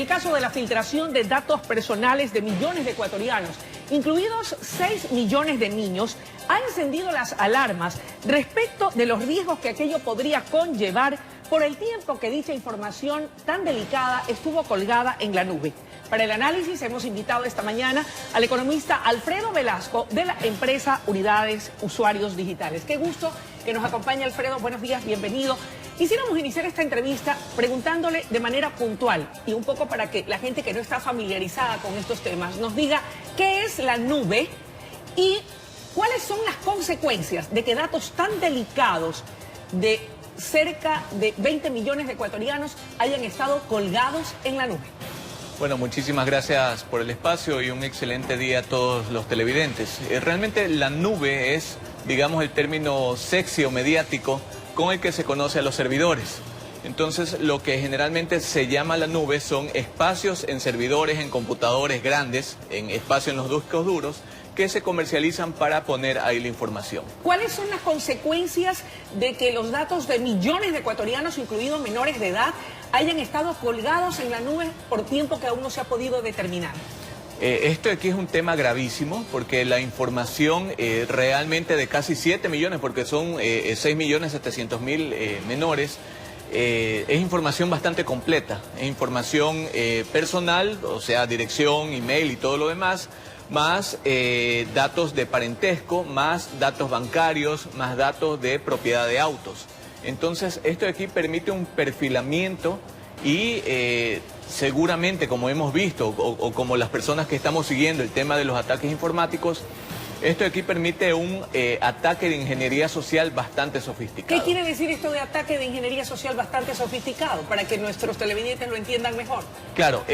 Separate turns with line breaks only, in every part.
el caso de la filtración de datos personales de millones de ecuatorianos, incluidos 6 millones de niños, ha encendido las alarmas respecto de los riesgos que aquello podría conllevar por el tiempo que dicha información tan delicada estuvo colgada en la nube. Para el análisis hemos invitado esta mañana al economista Alfredo Velasco de la empresa Unidades Usuarios Digitales. Qué gusto que nos acompañe, Alfredo. Buenos días, bienvenido. Quisiéramos iniciar esta entrevista preguntándole de manera puntual y un poco para que la gente que no está familiarizada con estos temas nos diga qué es la nube y cuáles son las consecuencias de que datos tan delicados de cerca de 20 millones de ecuatorianos hayan estado colgados en la nube.
Bueno, muchísimas gracias por el espacio y un excelente día a todos los televidentes. Realmente la nube es, digamos, el término sexy o mediático con el que se conoce a los servidores. Entonces, lo que generalmente se llama la nube son espacios en servidores, en computadores grandes, en espacios en los discos duros, que se comercializan para poner ahí la información.
¿Cuáles son las consecuencias de que los datos de millones de ecuatorianos, incluidos menores de edad, hayan estado colgados en la nube por tiempo que aún no se ha podido determinar?
Esto aquí es un tema gravísimo porque la información realmente de casi 7 millones, porque son 6.700.000 menores, es información bastante completa, es información personal, o sea, dirección, email y todo lo demás, más datos de parentesco, más datos bancarios, más datos de propiedad de autos. Entonces, esto de aquí permite un perfilamiento y seguramente, como hemos visto, o como las personas que estamos siguiendo el tema de los ataques informáticos, esto de aquí permite un ataque de ingeniería social bastante sofisticado.
¿Qué quiere decir esto de ataque de ingeniería social bastante sofisticado? Para que nuestros televidentes lo entiendan mejor.
Claro,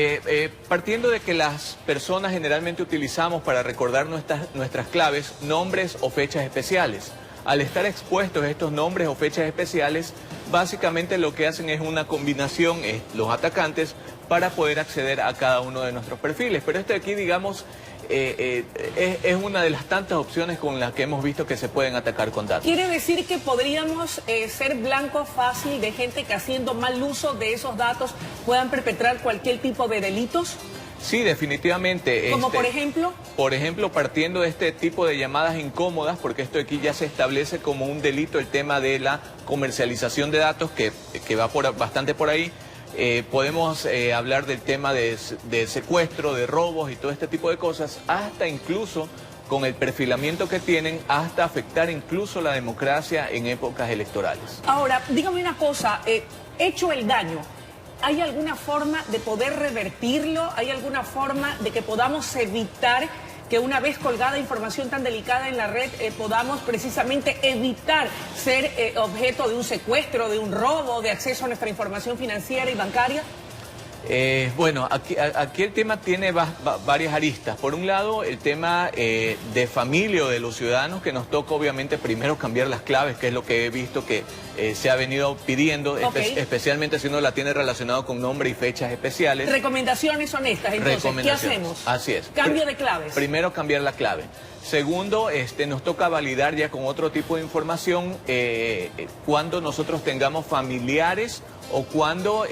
partiendo de que las personas generalmente utilizamos para recordar nuestras claves nombres o fechas especiales. Al estar expuestos a estos nombres o fechas especiales, básicamente lo que hacen es una combinación, los atacantes, para poder acceder a cada uno de nuestros perfiles. Pero esto de aquí, digamos, es una de las tantas opciones con las que hemos visto que se pueden atacar con datos.
¿Quiere decir que podríamos ser blanco fácil de gente que haciendo mal uso de esos datos puedan perpetrar cualquier tipo de delitos?
Sí, definitivamente.
¿Como por ejemplo?
Por ejemplo, partiendo de este tipo de llamadas incómodas, porque esto aquí ya se establece como un delito el tema de la comercialización de datos, que va bastante por ahí. Podemos hablar del tema de secuestro, de robos y todo este tipo de cosas, hasta incluso con el perfilamiento que tienen, hasta afectar incluso la democracia en épocas electorales.
Ahora, dígame una cosa, hecho el daño, ¿hay alguna forma de poder revertirlo? ¿Hay alguna forma de que podamos evitar que una vez colgada información tan delicada en la red podamos precisamente evitar ser objeto de un secuestro, de un robo, de acceso a nuestra información financiera y bancaria?
Bueno, aquí el tema tiene varias aristas. Por un lado, el tema de familia o de los ciudadanos, que nos toca obviamente primero cambiar las claves, que es lo que he visto que se ha venido pidiendo, especialmente si uno la tiene relacionado con nombre y fechas especiales.
Recomendaciones honestas, entonces, ¿qué hacemos?
Así es.
Cambio de claves.
Primero, cambiar la clave. Segundo, nos toca validar ya con otro tipo de información cuando nosotros tengamos familiares o cuando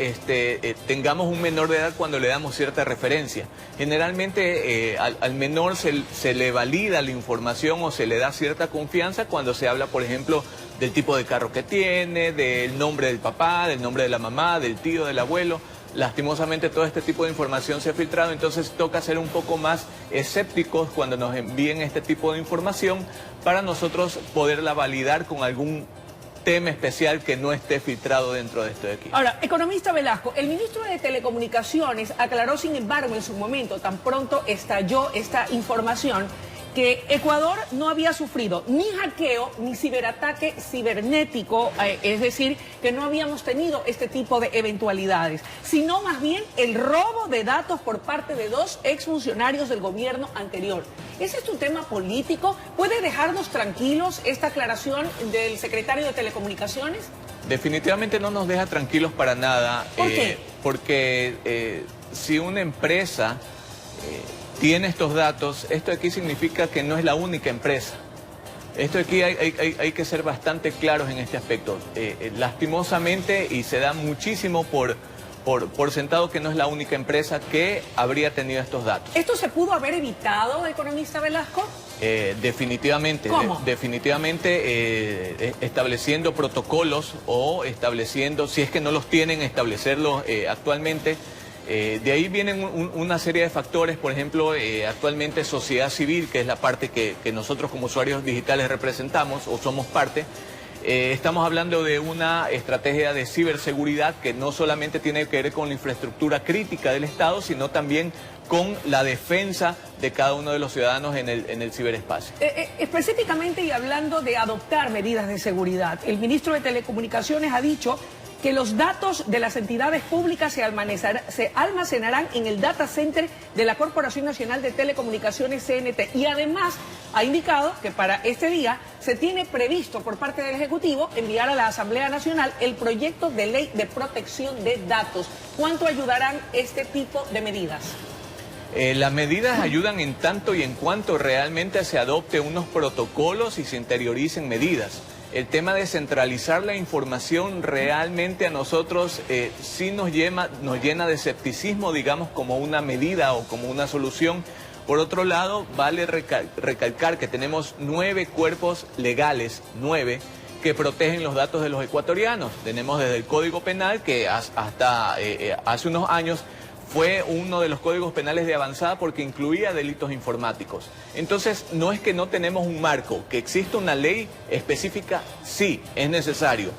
tengamos un menor de edad, cuando le damos cierta referencia. Generalmente al menor se le valida la información o se le da cierta confianza cuando se habla, por ejemplo, del tipo de carro que tiene, del nombre del papá, del nombre de la mamá, del tío, del abuelo. Lastimosamente todo este tipo de información se ha filtrado, entonces toca ser un poco más escépticos cuando nos envíen este tipo de información para nosotros poderla validar con algún tema especial que no esté filtrado dentro de esto de aquí.
Ahora, economista Velasco, el ministro de Telecomunicaciones aclaró, sin embargo, en su momento, tan pronto estalló esta información, que Ecuador no había sufrido ni hackeo ni ciberataque cibernético, es decir, que no habíamos tenido este tipo de eventualidades, sino más bien el robo de datos por parte de 2 exfuncionarios del gobierno anterior. ¿Ese es un tema político? ¿Puede dejarnos tranquilos esta aclaración del secretario de Telecomunicaciones?
Definitivamente no nos deja tranquilos para nada.
¿Por qué?
Porque si una empresa tiene estos datos, esto aquí significa que no es la única empresa. Esto aquí hay que ser bastante claros en este aspecto. Lastimosamente, y se da muchísimo por por sentado que no es la única empresa que habría tenido estos datos.
¿Esto se pudo haber evitado, economista Velasco?
Definitivamente.
¿Cómo?
Definitivamente estableciendo protocolos o estableciendo, si es que no los tienen, establecerlos actualmente. De ahí vienen una serie de factores, por ejemplo, actualmente sociedad civil, que es la parte que nosotros como usuarios digitales representamos o somos parte. Estamos hablando de una estrategia de ciberseguridad que no solamente tiene que ver con la infraestructura crítica del Estado, sino también con la defensa de cada uno de los ciudadanos en el ciberespacio.
Específicamente y hablando de adoptar medidas de seguridad, el ministro de Telecomunicaciones ha dicho que los datos de las entidades públicas se almacenarán en el data center de la Corporación Nacional de Telecomunicaciones, CNT, y además ha indicado que para este día se tiene previsto por parte del Ejecutivo enviar a la Asamblea Nacional el proyecto de ley de protección de datos. ¿Cuánto ayudarán este tipo de medidas?
Las medidas ayudan en tanto y en cuanto realmente se adopte unos protocolos y se interioricen medidas. El tema de centralizar la información realmente a nosotros sí nos llena de escepticismo, digamos, como una medida o como una solución. Por otro lado, vale recalcar que tenemos 9 cuerpos legales, 9, que protegen los datos de los ecuatorianos. Tenemos desde el Código Penal, que hasta hace unos años fue uno de los códigos penales de avanzada porque incluía delitos informáticos. Entonces, no es que no tenemos un marco, que existe una ley específica, sí, es necesario,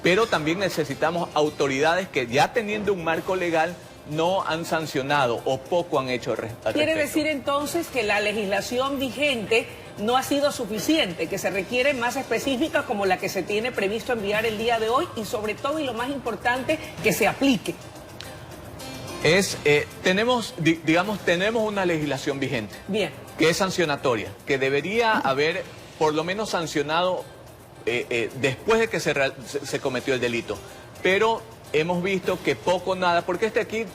pero también necesitamos autoridades que ya teniendo un marco legal no han sancionado o poco han hecho al respecto.
¿Quiere decir entonces que la legislación vigente no ha sido suficiente, que se requiere más específica como la que se tiene previsto enviar el día de hoy y sobre todo, y lo más importante, que se aplique?
Tenemos una legislación vigente.
Bien.
Que es sancionatoria, que debería haber por lo menos sancionado después de que se cometió el delito. Pero hemos visto que poco o nada, porque aquí,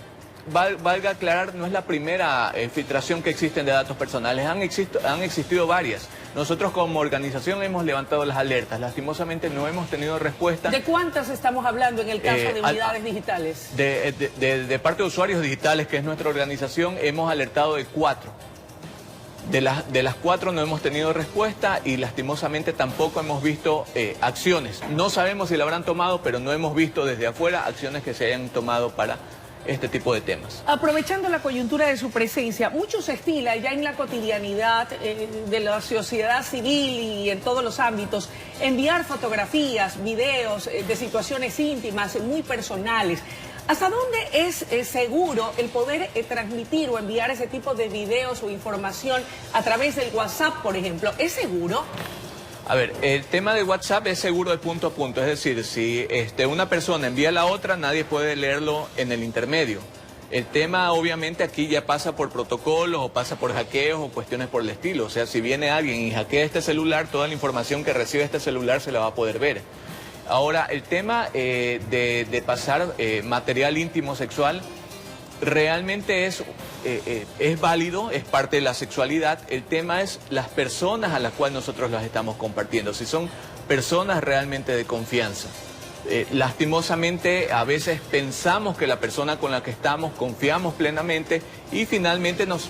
valga aclarar, no es la primera filtración que existen de datos personales, han existido varias. Nosotros como organización hemos levantado las alertas, lastimosamente no hemos tenido respuesta.
¿De cuántas estamos hablando en el caso de unidades digitales?
De parte de usuarios digitales, que es nuestra organización, hemos alertado de 4. De las 4 no hemos tenido respuesta y lastimosamente tampoco hemos visto acciones. No sabemos si la habrán tomado, pero no hemos visto desde afuera acciones que se hayan tomado para este tipo de temas.
Aprovechando la coyuntura de su presencia, mucho se estila ya en la cotidianidad de la sociedad civil y en todos los ámbitos enviar fotografías, videos de situaciones íntimas, muy personales. ¿Hasta dónde es seguro el poder transmitir o enviar ese tipo de videos o información a través del WhatsApp, por ejemplo? ¿Es seguro?
A ver, el tema de WhatsApp es seguro de punto a punto, es decir, si una persona envía a la otra, nadie puede leerlo en el intermedio. El tema obviamente aquí ya pasa por protocolos o pasa por hackeos o cuestiones por el estilo. O sea, si viene alguien y hackea este celular, toda la información que recibe este celular se la va a poder ver. Ahora, el tema de pasar material íntimo sexual realmente es válido, es parte de la sexualidad. El tema es las personas a las cuales nosotros las estamos compartiendo, si son personas realmente de confianza. Lastimosamente, a veces pensamos que la persona con la que estamos confiamos plenamente y finalmente nos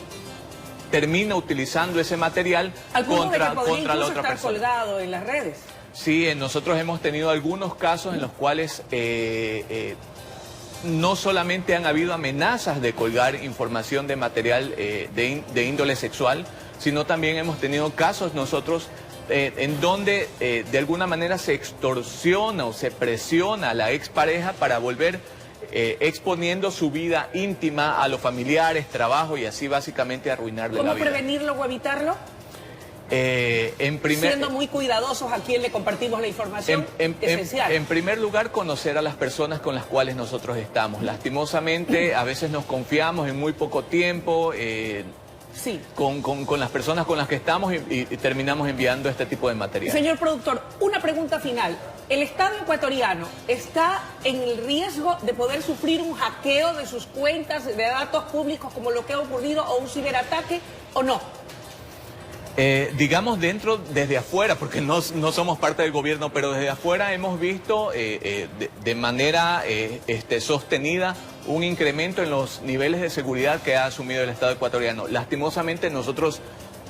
termina utilizando ese material contra la otra persona.
Colgado en las redes.
Sí, nosotros hemos tenido algunos casos en los cuales no solamente han habido amenazas de colgar información de material de índole sexual, sino también hemos tenido casos nosotros en donde de alguna manera se extorsiona o se presiona a la expareja para volver exponiendo su vida íntima a los familiares, trabajo y así básicamente arruinarle la vida.
¿Cómo prevenirlo o evitarlo?
Siendo
muy cuidadosos a quién le compartimos la información esencial.
En primer lugar, conocer a las personas con las cuales nosotros estamos. Lastimosamente, a veces nos confiamos en muy poco tiempo
sí.
con las personas con las que estamos y terminamos enviando este tipo de material.
Señor productor, una pregunta final. ¿El Estado ecuatoriano está en el riesgo de poder sufrir un hackeo de sus cuentas de datos públicos como lo que ha ocurrido o un ciberataque o no?
Digamos desde afuera, porque no somos parte del gobierno, pero desde afuera hemos visto de manera sostenida un incremento en los niveles de seguridad que ha asumido el Estado ecuatoriano. Lastimosamente nosotros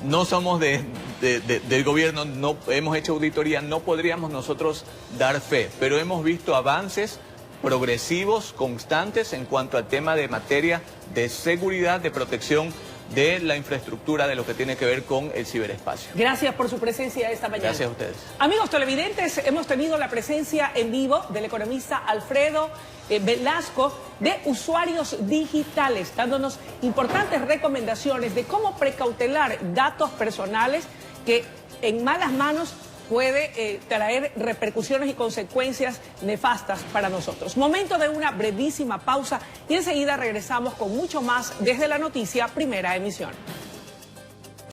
no somos del gobierno, no hemos hecho auditoría, no podríamos nosotros dar fe, pero hemos visto avances progresivos, constantes en cuanto al tema de materia de seguridad, de protección de la infraestructura, de lo que tiene que ver con el ciberespacio.
Gracias por su presencia esta mañana.
Gracias a ustedes.
Amigos televidentes, hemos tenido la presencia en vivo del economista Alfredo Velasco de Usuarios Digitales, dándonos importantes recomendaciones de cómo precautelar datos personales que en malas manos puede traer repercusiones y consecuencias nefastas para nosotros. Momento de una brevísima pausa y enseguida regresamos con mucho más desde la noticia Primera Emisión.